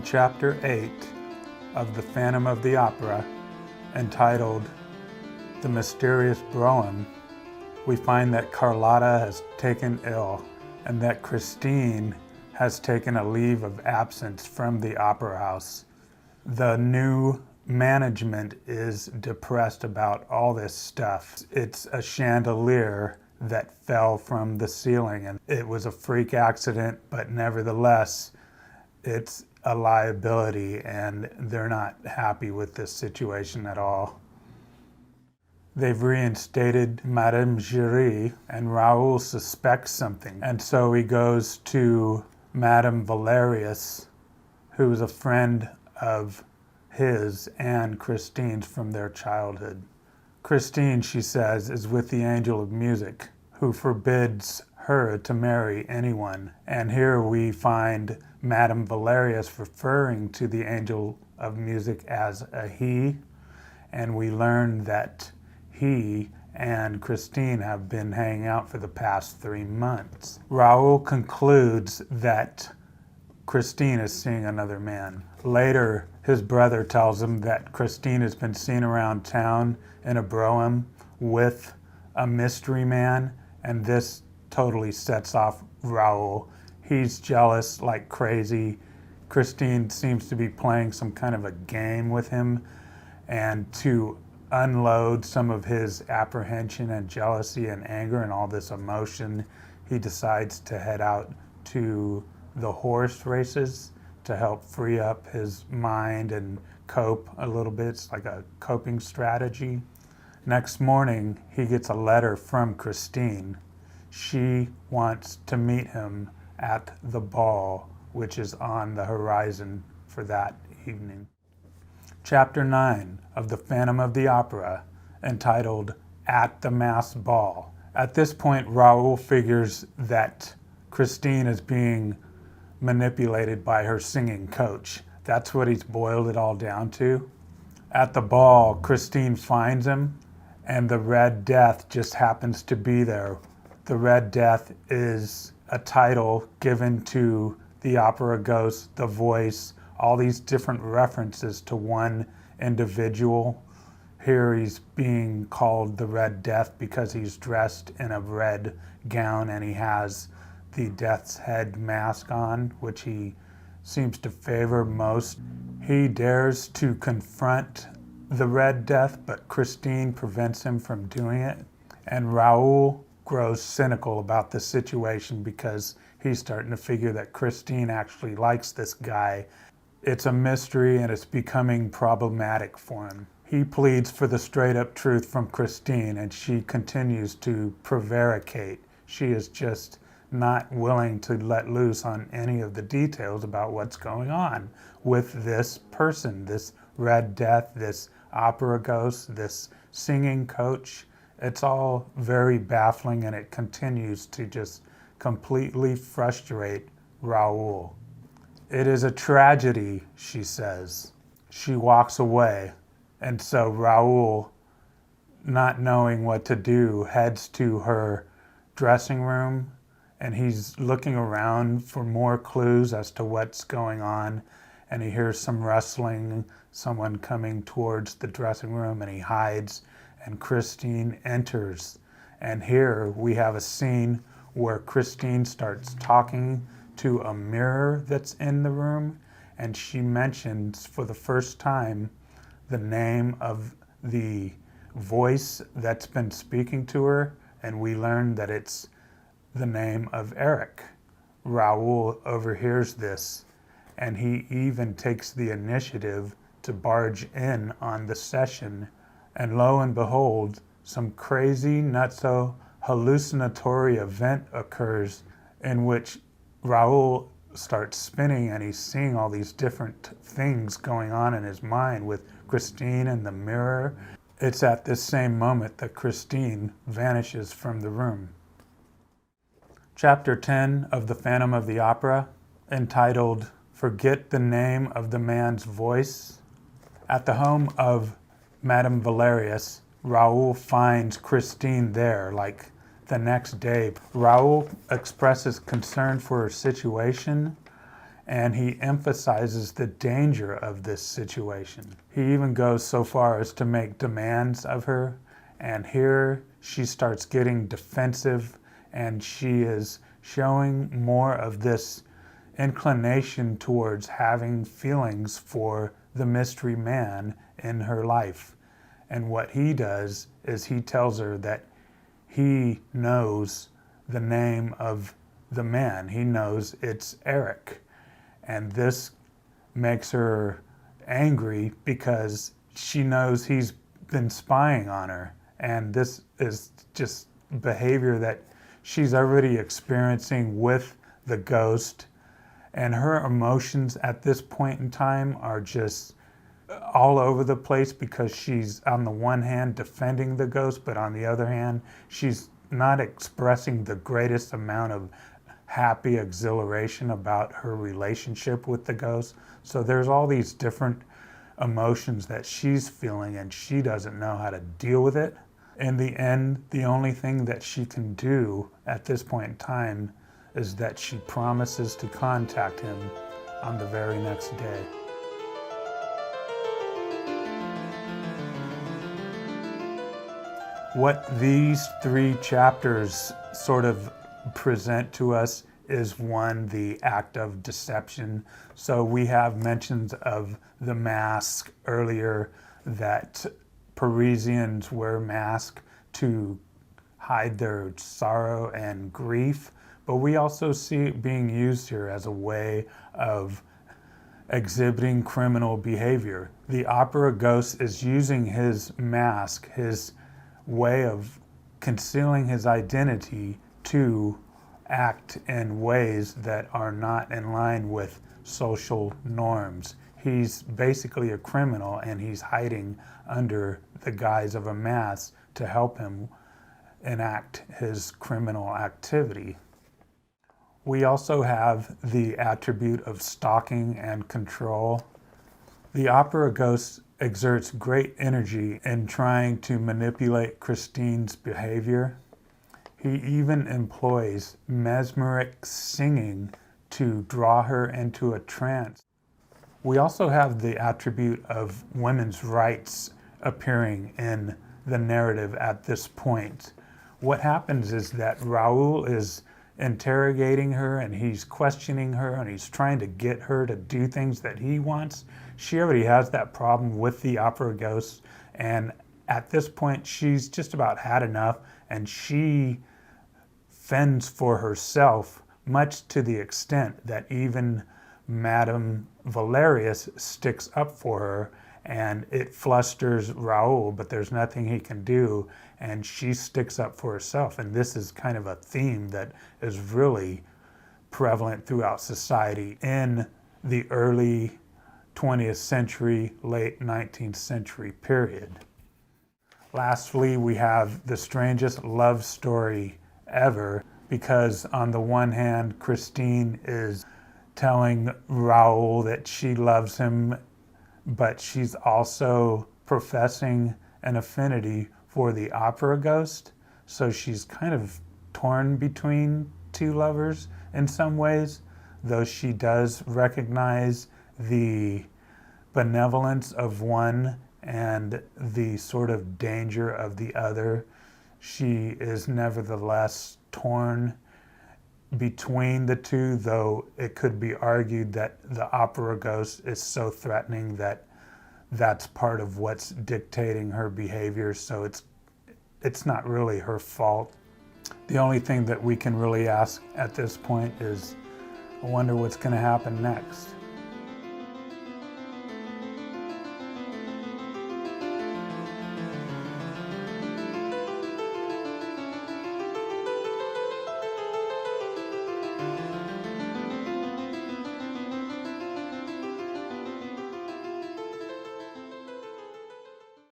Chapter 8 of The Phantom of the Opera, entitled The Mysterious Brougham, we find that Carlotta has taken ill and that Christine has taken a leave of absence from the opera house. The new management is depressed about all this stuff. It's a chandelier that fell from the ceiling, and it was a freak accident, but nevertheless, it's a liability, and they're not happy with this situation at all. They've reinstated Madame Giry, and Raoul suspects something, and so he goes to Madame Valerius, who's a friend of his and Christine's from their childhood. Christine, she says, is with the Angel of Music, who forbids her to marry anyone. And here we find Madame Valerius referring to the Angel of Music as a he, and we learn that he and Christine have been hanging out for the past 3 months. Raoul concludes that Christine is seeing another man. Later, his brother tells him that Christine has been seen around town in a brougham with a mystery man, and this totally sets off Raoul. He's jealous like crazy. Christine seems to be playing some kind of a game with him, and to unload some of his apprehension and jealousy and anger and all this emotion, he decides to head out to the horse races to help free up his mind and cope a little bit. It's like a coping strategy. Next morning, he gets a letter from Christine. She wants to meet him at the ball, which is on the horizon for that evening. Chapter 9 of The Phantom of the Opera, entitled At the Masked Ball. At this point, Raoul figures that Christine is being manipulated by her singing coach. That's what he's boiled it all down to. At the ball, Christine finds him, and the Red Death just happens to be there. The Red Death is a title given to the opera ghost, the voice, all these different references to one individual. Here he's being called the Red Death because he's dressed in a red gown and he has the Death's Head mask on, which he seems to favor most. He dares to confront the Red Death, but Christine prevents him from doing it. And Raoul grows cynical about the situation because he's starting to figure that Christine actually likes this guy. It's a mystery and it's becoming problematic for him. He pleads for the straight up truth from Christine, and she continues to prevaricate. She is just not willing to let loose on any of the details about what's going on with this person, this Red Death, this opera ghost, this singing coach. It's all very baffling, and it continues to just completely frustrate Raoul. It is a tragedy, she says. She walks away, and so Raoul, not knowing what to do, heads to her dressing room, and he's looking around for more clues as to what's going on, and he hears some rustling, someone coming towards the dressing room, and he hides, and Christine enters. And here we have a scene where Christine starts talking to a mirror that's in the room, and she mentions for the first time the name of the voice that's been speaking to her, and we learn that it's the name of Eric. Raoul overhears this, and he even takes the initiative to barge in on the session, and lo and behold, some crazy, nutso, hallucinatory event occurs in which Raoul starts spinning, and he's seeing all these different things going on in his mind with Christine and the mirror. It's at this same moment that Christine vanishes from the room. Chapter 10 of The Phantom of the Opera, entitled Forget the Name of the Man's Voice. At the home of Madame Valerius, Raoul finds Christine there, like the next day. Raoul expresses concern for her situation, and he emphasizes the danger of this situation. He even goes so far as to make demands of her, and here she starts getting defensive, and she is showing more of this inclination towards having feelings for the mystery man in her life. And what he does is he tells her that he knows the name of the man. He knows it's Eric. And this makes her angry because she knows he's been spying on her. And this is just behavior that she's already experiencing with the ghost. And her emotions at this point in time are just all over the place because she's on the one hand defending the ghost, but on the other hand, she's not expressing the greatest amount of happy exhilaration about her relationship with the ghost. So there's all these different emotions that she's feeling, and she doesn't know how to deal with it. In the end, the only thing that she can do at this point in time is that she promises to contact him on the very next day. What these 3 chapters sort of present to us is, one, the act of deception. So we have mentions of the mask earlier, that Parisians wear masks to hide their sorrow and grief, but we also see it being used here as a way of exhibiting criminal behavior. The opera ghost is using his mask, his way of concealing his identity, to act in ways that are not in line with social norms. He's basically a criminal, and he's hiding under the guise of a mask to help him enact his criminal activity. We also have the attribute of stalking and control. The opera ghost exerts great energy in trying to manipulate Christine's behavior. He even employs mesmeric singing to draw her into a trance. We also have the attribute of women's rights appearing in the narrative at this point. What happens is that Raoul is interrogating her, and he's questioning her, and he's trying to get her to do things that he wants. She already has that problem with the opera ghost, and at this point she's just about had enough, and she fends for herself, much to the extent that even Madame Valerius sticks up for her, and it flusters Raoul, but there's nothing he can do, and she sticks up for herself. And this is kind of a theme that is really prevalent throughout society in the early 20th century, late 19th century period. Lastly, we have the strangest love story ever, because on the one hand, Christine is telling Raoul that she loves him, but she's also professing an affinity for the opera ghost. So she's kind of torn between 2 lovers in some ways, though she does recognize the benevolence of one and the sort of danger of the other. She is nevertheless torn between the 2, though it could be argued that the opera ghost is so threatening that that's part of what's dictating her behavior, so it's not really her fault. The only thing that we can really ask at this point is, I wonder what's going to happen next.